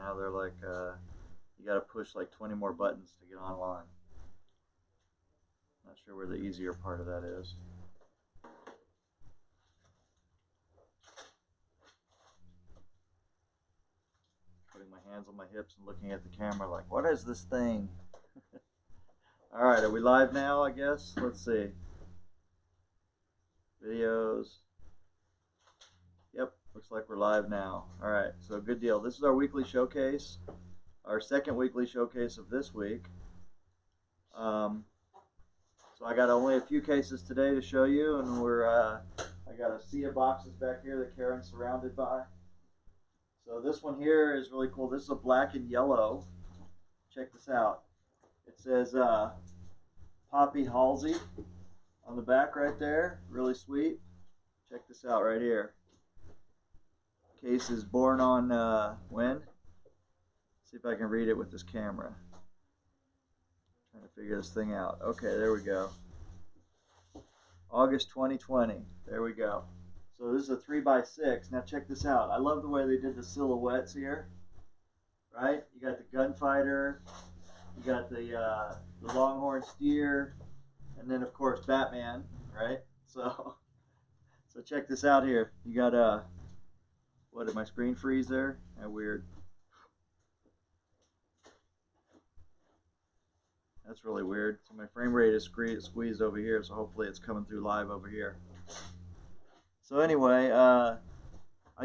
Now they're like, you got to push like 20 more buttons to get online. Not sure where the easier part of that is. Putting my hands on my hips and looking at the camera like, what is this thing? All right, are we live now, I guess? Let's see. Videos. Yep, looks like we're live now. All right, so good deal. This is our weekly showcase, our second weekly showcase of this week. So I got only a few cases today to show you, and I got a sea of boxes back here that Karen's surrounded by. So this one here is really cool. This is a black and yellow. Check this out. It says Poppy Halsey on the back right there. Really sweet. Check this out right here. Case is born on when? See if I can read it with this camera. Trying to figure this thing out. Okay, there we go. August 2020. There we go. So this is a 3x6. Now check this out. I love the way they did the silhouettes here. Right? You got the gunfighter. You got the longhorn steer. And then, of course, Batman. Right? So check this out here. You got, what, did my screen freeze there? That weird. That's really weird. So my frame rate is squeezed over here, so hopefully it's coming through live over here. So anyway, I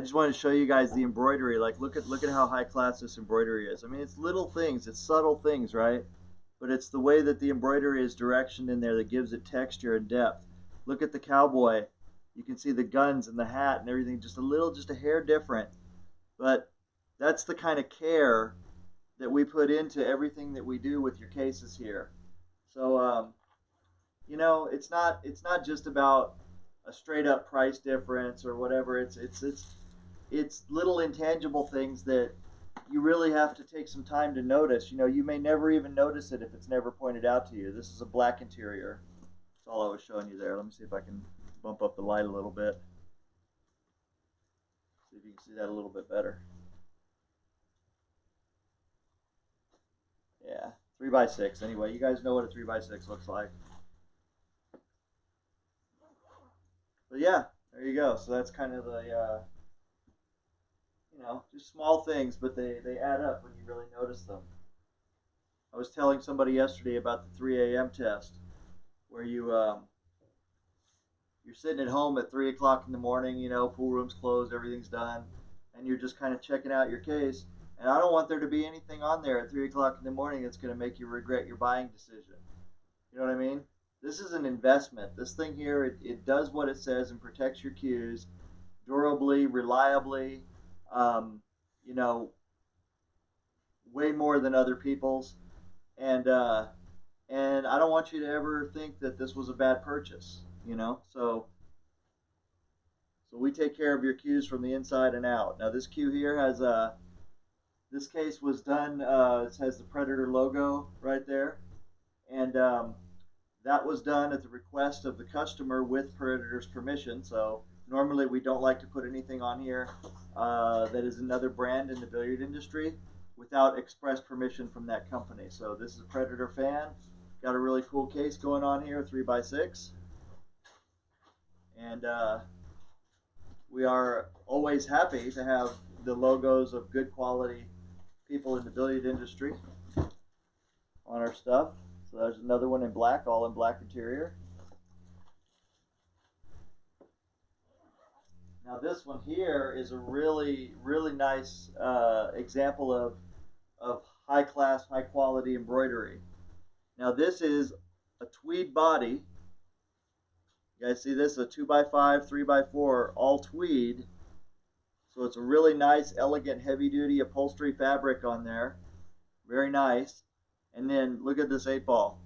just wanted to show you guys the embroidery. Like, look at how high class this embroidery is. I mean, it's little things, it's subtle things, right? But it's the way that the embroidery is directioned in there that gives it texture and depth. Look at the cowboy. You can see the guns and the hat and everything just a hair different. But that's the kind of care that we put into everything that we do with your cases here. So, you know, it's not just about a straight up price difference or whatever. It's little intangible things that you really have to take some time to notice. You know, you may never even notice it if it's never pointed out to you. This is a black interior. That's all I was showing you there. Let me see if I can bump up the light a little bit. See if you can see that a little bit better. Yeah, 3x6. Anyway, you guys know what a 3x6 looks like. But yeah, there you go. So that's kind of the, you know, just small things, but they add up when you really notice them. I was telling somebody yesterday about the 3 a.m. test, where you're sitting at home at 3 o'clock in the morning, you know, pool room's closed, everything's done, and you're just kind of checking out your case. And I don't want there to be anything on there at 3 o'clock in the morning that's going to make you regret your buying decision. You know what I mean? This is an investment. This thing here, it does what it says and protects your cues durably, reliably, you know, way more than other people's. And I don't want you to ever think that this was a bad purchase, you know? So we take care of your cues from the inside and out. Now this cue here has this case was done, it has the Predator logo right there. And that was done at the request of the customer with Predator's permission. So normally we don't like to put anything on here that is another brand in the billiard industry without express permission from that company. So this is a Predator fan. Got a really cool case going on here, 3x6. And we are always happy to have the logos of good quality people in the billiard industry on our stuff. So there's another one in black, all in black interior. Now this one here is a really, really nice example of high class, high quality embroidery. Now this is a tweed body. You guys see this? A 2x5, 3x4, all tweed. So it's a really nice, elegant, heavy duty upholstery fabric on there. Very nice. And then look at this 8-ball.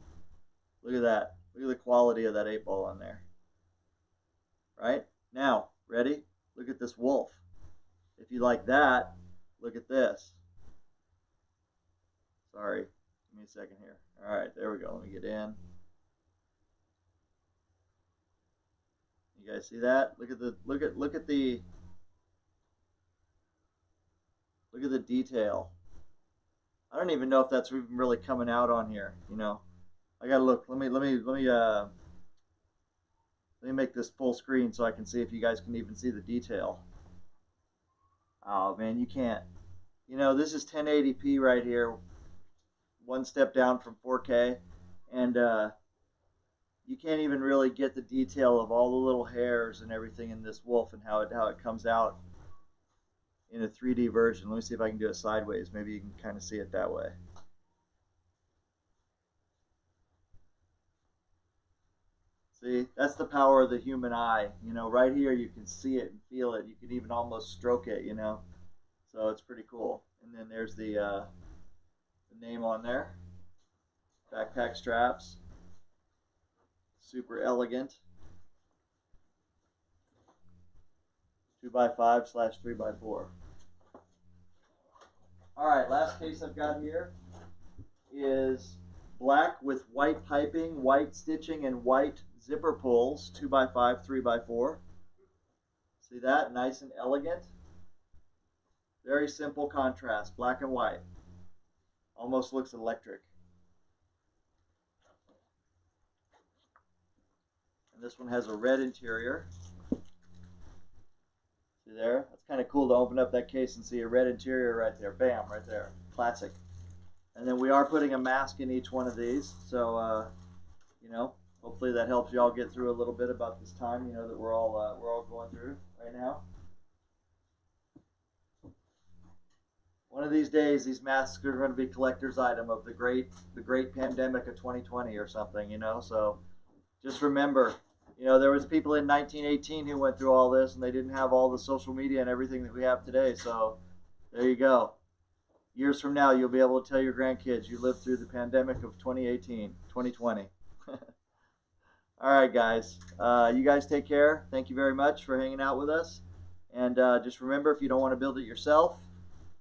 Look at that. Look at the quality of that 8-ball on there. Right? Now, ready? Look at this wolf. If you like that, look at this. Sorry. Give me a second here. All right, there we go. Let me get in. You guys see that? Look at the detail. I don't even know if that's even really coming out on here. You know, I gotta look. Let me make this full screen so I can see if you guys can even see the detail. Oh man, you can't. You know, this is 1080p right here, one step down from 4K, and you can't even really get the detail of all the little hairs and everything in this wolf and how it comes out in a 3D version. Let me see if I can do it sideways. Maybe you can kind of see it that way. See, that's the power of the human eye. You know, right here you can see it and feel it. You can even almost stroke it, you know. So it's pretty cool. And then there's the name on there. Backpack straps. Super elegant. 2x5/3x4. All right, last case I've got here is black with white piping, white stitching, and white zipper pulls, 2x5, 3x4. See that? Nice and elegant. Very simple contrast, black and white. Almost looks electric. And this one has a red interior. See there? That's kind of cool to open up that case and see a red interior right there. Bam, right there. Classic. And then we are putting a mask in each one of these. So, you know, hopefully that helps you all get through a little bit about this time, you know, that we're all going through right now. One of these days, these masks are going to be a collector's item of the great pandemic of 2020 or something, you know. So just remember, you know, there was people in 1918 who went through all this, and they didn't have all the social media and everything that we have today. So there you go. Years from now, you'll be able to tell your grandkids you lived through the pandemic of 2018, 2020. All right, guys. You guys take care. Thank you very much for hanging out with us. And just remember, if you don't want to build it yourself,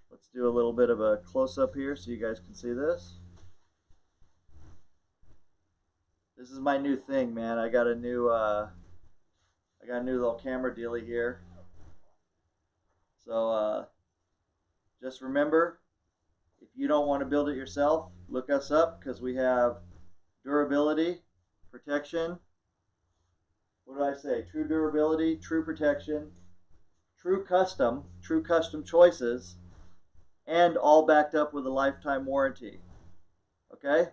let's do a little bit of a close-up here so you guys can see this. This is my new thing, man. I got a new little camera dealie here. So just remember, if you don't want to build it yourself, look us up because we have durability, protection. What did I say? True durability, true protection, true custom choices, and all backed up with a lifetime warranty. Okay?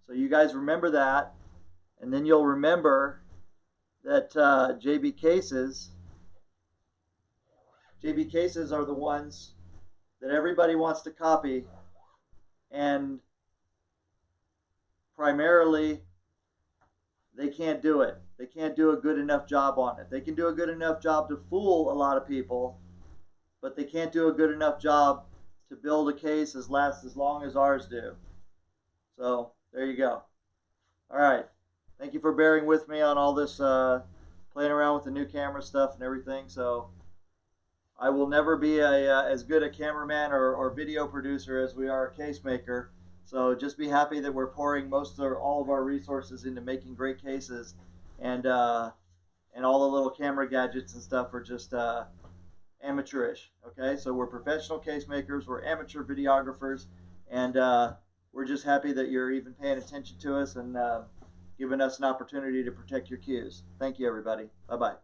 So you guys remember that, and then you'll remember that JB cases are the ones that everybody wants to copy, and primarily they can't do it. They can't do a good enough job on it. They can do a good enough job to fool a lot of people, but they can't do a good enough job to build a case as long as ours do. So there you go. All right. Thank you for bearing with me on all this playing around with the new camera stuff and everything. So I will never be as good a cameraman or video producer as we are a case maker. So just be happy that we're pouring most or all of our resources into making great cases, and all the little camera gadgets and stuff are just amateurish. Okay, so we're professional case makers, we're amateur videographers, and we're just happy that you're even paying attention to us and giving us an opportunity to protect your cues. Thank you, everybody. Bye-bye.